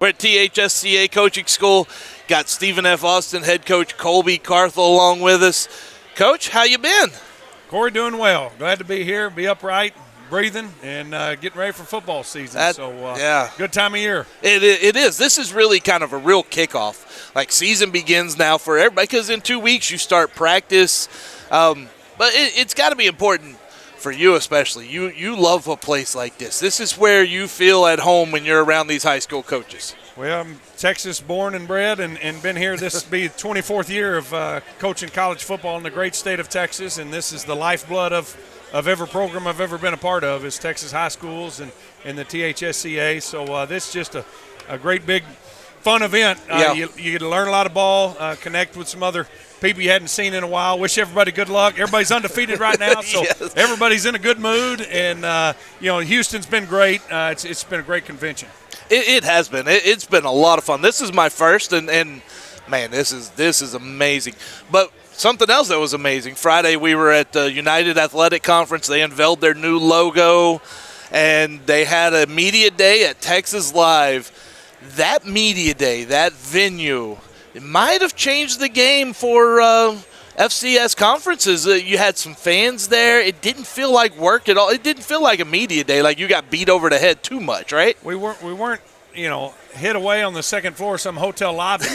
We're at THSCA Coaching School. Got Stephen F. Austin, head coach Colby Carthel along with us. Coach, how you been? Corey, doing well. Glad to be here, be upright, breathing, and getting ready for football season. Good time of year. It is. This is really kind of a real kickoff. Like, season begins now for everybody because in 2 weeks you start practice. But it's got to be important for you especially. You love a place like this. This is where you feel at home when you're around these high school coaches. Well, I'm Texas born and bred and been here. This will be the 24th year of coaching college football in the great state of Texas, and this is the lifeblood of every program I've ever been a part of is Texas high schools and the THSCA. So this is just a great big fun event. You get to learn a lot of ball, connect with some other people you hadn't seen in a while. Wish everybody good luck. Everybody's undefeated right now, so Yes. Everybody's in a good mood. And Houston's been great. It's been a great convention. It has been. It's been a lot of fun. This is my first, and man, this is amazing. But something else that was amazing. Friday we were at the United Athletic Conference. They unveiled their new logo, and they had a media day at Texas Live. That media day, that venue, it might have changed the game for FCS conferences. You had some fans there. It didn't feel like work at all. It didn't feel like a media day, like you got beat over the head too much, right? We weren't hid away on the second floor of some hotel lobby,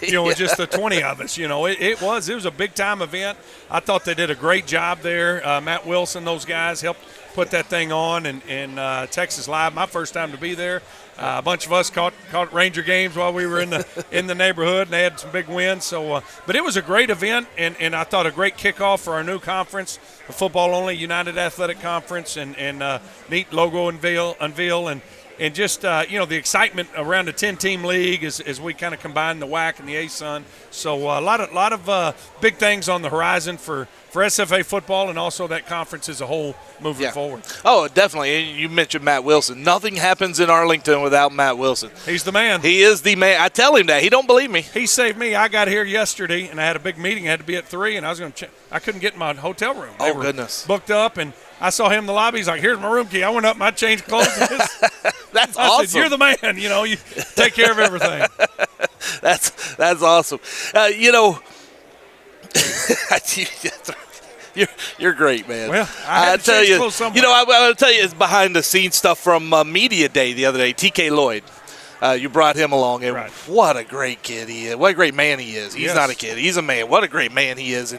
Yeah. with just the 20 of us. It was a big-time event. I thought they did a great job there. Matt Wilson, those guys helped put that thing on, and Texas Live, my first time to be there. A bunch of us caught Ranger games while we were in the neighborhood, and they had some big wins. So, but it was a great event, and I thought a great kickoff for our new conference, the football-only United Athletic Conference, and neat logo unveil, and just the excitement around the 10-team league as we kind of combine the WAC and the ASUN. So a lot of big things on the horizon for SFA football and also that conference as a whole moving forward. Oh, definitely. You mentioned Matt Wilson. Nothing happens in Arlington without Matt Wilson. He's the man. He is the man. I tell him that. He don't believe me. He saved me. I got here yesterday, and I had a big meeting. I had to be at 3, and I was going to I couldn't get in my hotel room. They were goodness. booked up, and I saw him in the lobby. He's like, here's my room key. I went up and I changed clothes. That's I awesome. said, you're the man. You take care of everything. That's awesome. You're great, man. Well, I tell you, clothes somewhere. I want to tell you, it's behind the scenes stuff from Media Day the other day. TK Lloyd, you brought him along, and right. What a great kid he is. What a great man he is. He's not a kid. He's a man. What a great man he is.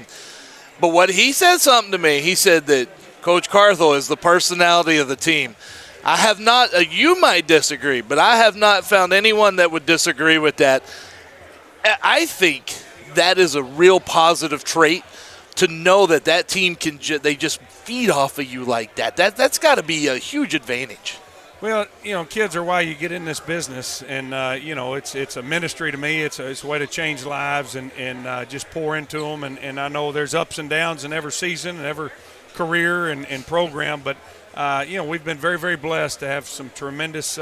But what he said something to me. He said that Coach Carthel is the personality of the team. I have not. You might disagree, but I have not found anyone that would disagree with that. I think that is a real positive trait. To know that team can they just feed off of you like that. That's got to be a huge advantage. Well, kids are why you get in this business, and it's a ministry to me. It's a way to change lives and just pour into them. And I know there's ups and downs in every season and every career and program, but we've been very, very blessed to have some tremendous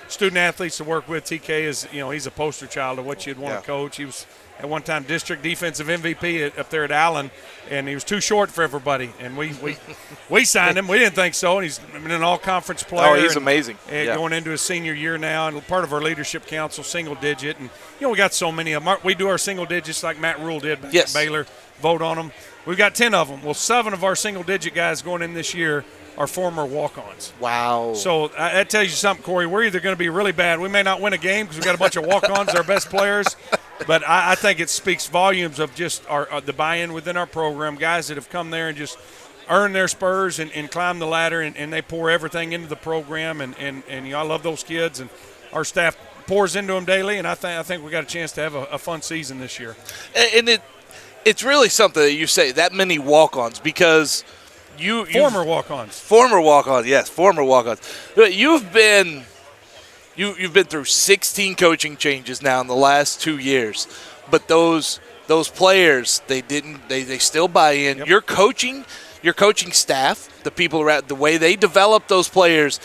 student athletes to work with. TK is, he's a poster child of what you'd want to coach. He was at one time district defensive MVP up there at Allen, and he was too short for everybody. And we signed him. We didn't think so, and he's been an all-conference player. Oh, he's amazing. Going into his senior year now, and part of our leadership council, single digit. And, we got so many of them. We do our single digits like Matt Rule did back at Baylor, vote on them. We've got 10 of them. Well, 7 of our single-digit guys going in this year are former walk-ons. Wow. So that tells you something, Corey. We're either going to be really bad. We may not win a game because we've got a bunch of walk-ons, our best players. But I think it speaks volumes of just the buy-in within our program, guys that have come there and just earned their spurs and climbed the ladder, and they pour everything into the program. And I love those kids, and our staff pours into them daily, and I think we got a chance to have a fun season this year. And it's really something that you say, that many walk-ons, because former walk-ons. Former walk-ons, yes, former walk-ons. You've been through 16 coaching changes now in the last 2 years, but those players, they still buy in. Yep. Your coaching staff, the people around, the way they develop those players,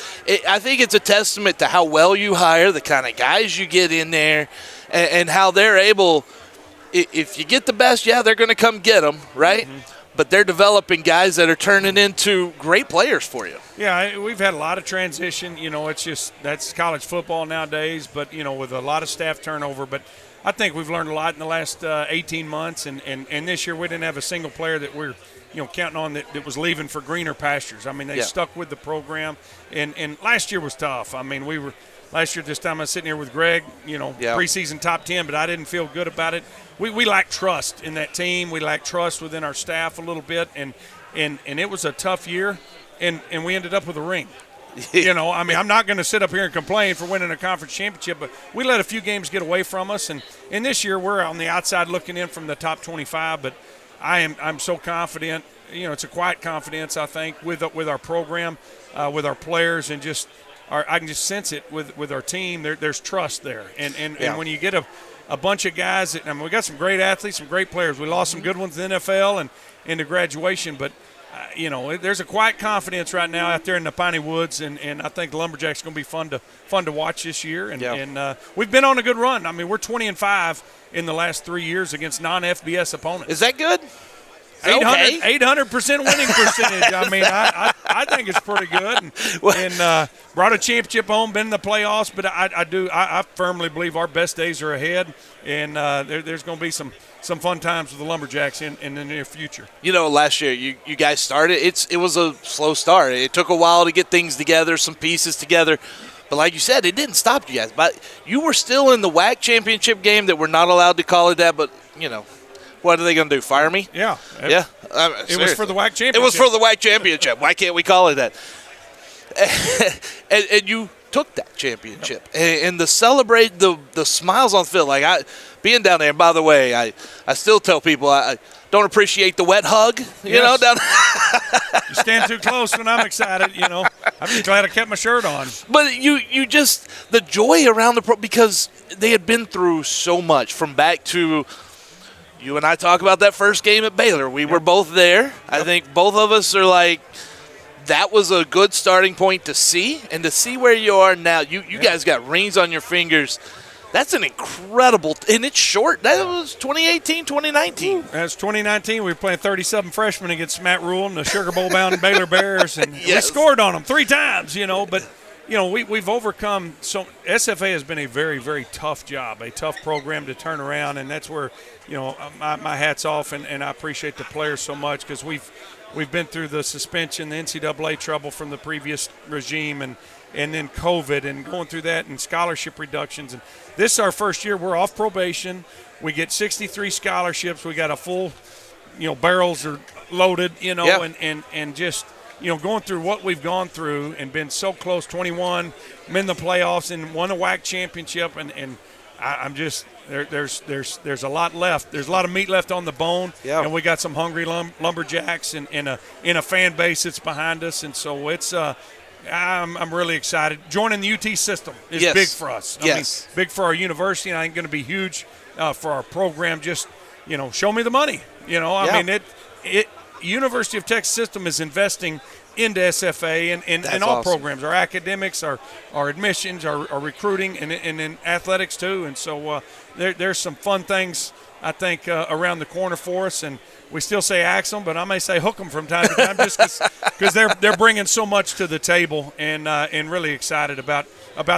I think it's a testament to how well you hire, the kind of guys you get in there, and how they're able. If you get the best, they're going to come get them, right? Mm-hmm. but they're developing guys that are turning into great players for you. Yeah, we've had a lot of transition. It's just that's college football nowadays, but, with a lot of staff turnover. But I think we've learned a lot in the last 18 months, and this year we didn't have a single player that we're counting on that was leaving for greener pastures. I mean, they stuck with the program, and last year was tough. I mean, last year this time I was sitting here with Greg, preseason top 10, but I didn't feel good about it. We lack trust in that team. We lack trust within our staff a little bit, and it was a tough year, and we ended up with a ring. I'm not going to sit up here and complain for winning a conference championship, but we let a few games get away from us, and this year we're on the outside looking in from the top 25, but I'm so confident. It's a quiet confidence, I think, with our program, with our players, and just I can just sense it with our team. There's trust there, and when you get a bunch of guys, we got some great athletes, some great players. We lost some good ones in the NFL and into graduation, but there's a quiet confidence right now out there in the Piney Woods, and I think the Lumberjacks are going to be fun to watch this year. And we've been on a good run. I mean, we're 20-5 in the last 3 years against non-FBS opponents. Is that good? 800% winning percentage. I mean, I think it's pretty good, and brought a championship home, been in the playoffs. But I firmly believe our best days are ahead, and there's going to be some fun times with the Lumberjacks in the near future. Last year you guys started. It was a slow start. It took a while to get things together, some pieces together. But like you said, it didn't stop you guys. But you were still in the WAC championship game that we're not allowed to call it that. But what are they going to do? Fire me? Yeah. Yeah. It was for the WAC championship. It was for the WAC championship. Why can't we call it that? and you took that championship. And to celebrate the smiles on the field, being down there. And by the way, I still tell people I don't appreciate the wet hug. Down there. You stand too close when I'm excited. I'm just glad I kept my shirt on. But you just the joy around because they had been through so much from back to. You and I talk about that first game at Baylor. We were both there. Yep. I think both of us are like, that was a good starting point to see. And to see where you are now, you guys got rings on your fingers. That's an incredible – and it's short. That was 2018, 2019. That's 2019. We were playing 37 freshmen against Matt Rule and the Sugar Bowl-bound Baylor Bears. And we scored on them 3 times, But – we've overcome – so SFA has been a very, very tough job, a tough program to turn around, and that's where, my hat's off, and I appreciate the players so much because we've been through the suspension, the NCAA trouble from the previous regime, and then COVID, and going through that, and scholarship reductions. And this is our first year. We're off probation. We get 63 scholarships. We got a full, barrels are loaded, and just – going through what we've gone through and been so close, 21, been in the playoffs and won a WAC championship, and I'm just there's a lot left. There's a lot of meat left on the bone, and we got some hungry Lumberjacks and in a fan base that's behind us, and so it's I'm really excited. Joining the UT system is big for us. I mean, big for our university, and I think going to be huge for our program. Just show me the money. I mean it. University of Texas system is investing into SFA and all awesome. Programs, our academics, our admissions, our recruiting, and in athletics too. And so there's some fun things, I think, around the corner for us. And we still say axe them, but I may say hook them from time to time just because they're bringing so much to the table, and really excited about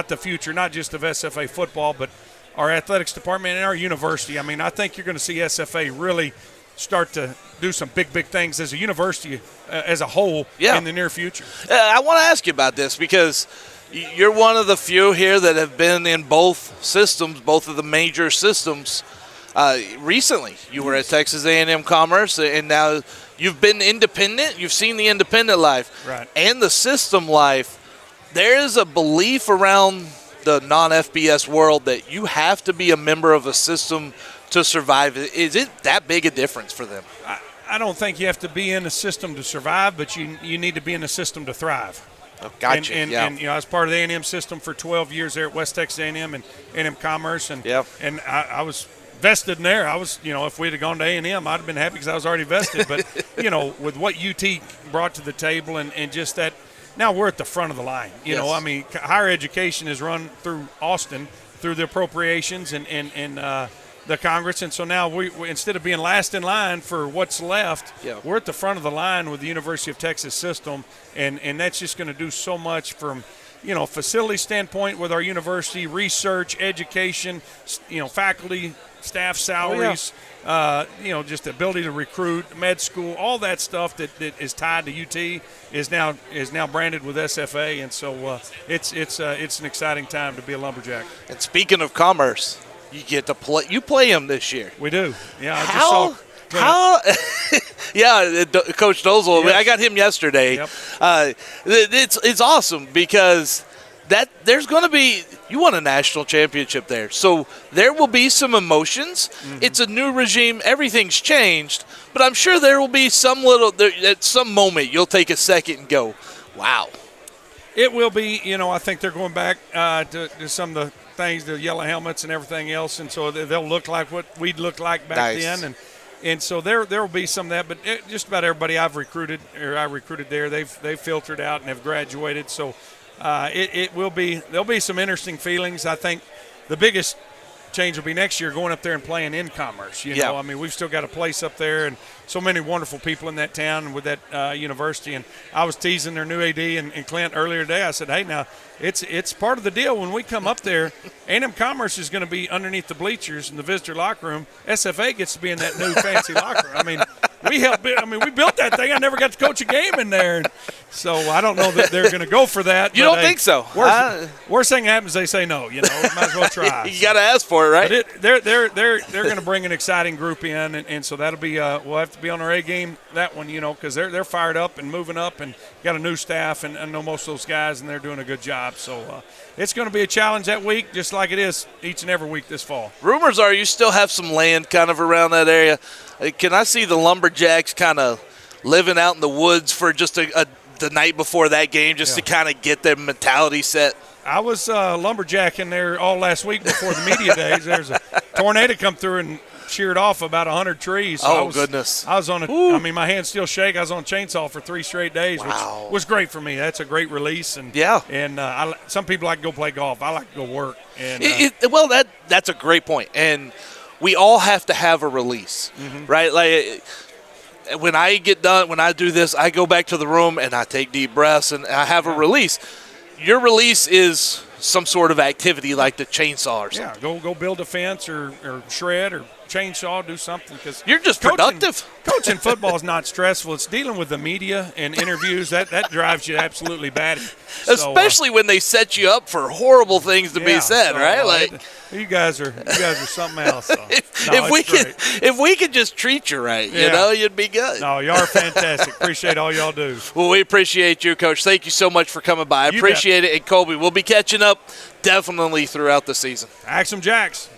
the future, not just of SFA football, but our athletics department and our university. I mean, I think you're going to see SFA really start to do some big things as a university as a whole in the near future. I want to ask you about this because you're one of the few here that have been in both systems, both of the major systems. Recently, you were at Texas A&M Commerce, and now you've been independent. You've seen the independent life and the system life. There is a belief around the non-FBS world that you have to be a member of a system to survive. Is it that big a difference for them? I don't think you have to be in a system to survive, but you need to be in a system to thrive. Oh, gotcha. And I was part of the A&M system for 12 years there at West Texas A&M and A&M Commerce, and I was vested in there. I was, if we'd have gone to A&M, I'd have been happy because I was already vested. But with what UT brought to the table and just that, now we're at the front of the line. I mean, higher education is run through Austin through the appropriations and the Congress, and so now we instead of being last in line for what's left, we're at the front of the line with the University of Texas system, and that's just going to do so much from facility standpoint with our university, research, education, faculty, staff salaries, just the ability to recruit, med school, all that stuff that is tied to UT is now branded with SFA, and so it's an exciting time to be a Lumberjack. And speaking of commerce, you get to play. You play them this year. We do. Yeah. How? Yeah, Coach Dozel. Yes. I got him yesterday. Yep. It's awesome because there's going to be, you won a national championship there, so there will be some emotions. Mm-hmm. It's a new regime. Everything's changed, but I'm sure there will be at some moment you'll take a second and go, wow. It will be. I think they're going back to some of the things, the yellow helmets and everything else, and so they'll look like what we'd look like back then, and so there will be some of that. But just about everybody I recruited there, they've filtered out and have graduated. So there'll be some interesting feelings. I think the biggest change will be next year going up there and playing in Commerce. I mean, we've still got a place up there and so many wonderful people in that town and with that university. And I was teasing their new AD and Clint earlier today. I said, hey, now it's part of the deal when we come up there. A&M Commerce is going to be underneath the bleachers in the visitor locker room. SFA gets to be in that new fancy locker room. I mean, we built that thing. I never got to coach a game in there. So I don't know that they're going to go for that. You don't think so? Worst thing happens, they say no. Might as well try. You got to ask for it, right? But they're going to bring an exciting group in, and so that'll be we'll have to be on our A game that one, because they're fired up and moving up and got a new staff, and I know most of those guys, and they're doing a good job. So it's going to be a challenge that week, just like it is each and every week this fall. Rumors are you still have some land kind of around that area. Can I see the Lumberjacks kind of living out in the woods for just the night before that game, just to kind of get their mentality set? I was lumberjacking there all last week before the media days. There's a tornado come through and sheared off about 100 trees. So goodness. I was on my hands still shake. I was on a chainsaw for 3 straight days, which was great for me. That's a great release. And some people like to go play golf. I like to go work. And that's a great point. And we all have to have a release, right? Like when I get done, when I do this, I go back to the room and I take deep breaths and I have a release. Your release is some sort of activity like the chainsaw or something. Yeah, go build a fence or shred or chainsaw, do something, because you're just productive. Coaching football is not stressful. It's dealing with the media and interviews that drives you absolutely batty. Especially when they set you up for horrible things to be said, right? You guys are something else. So. If we could just treat you right, you'd be good. No, you are fantastic. Appreciate all y'all do. Well, we appreciate you, Coach. Thank you so much for coming by. I appreciate it. And Colby, we'll be catching up definitely throughout the season. Axe 'em Jacks.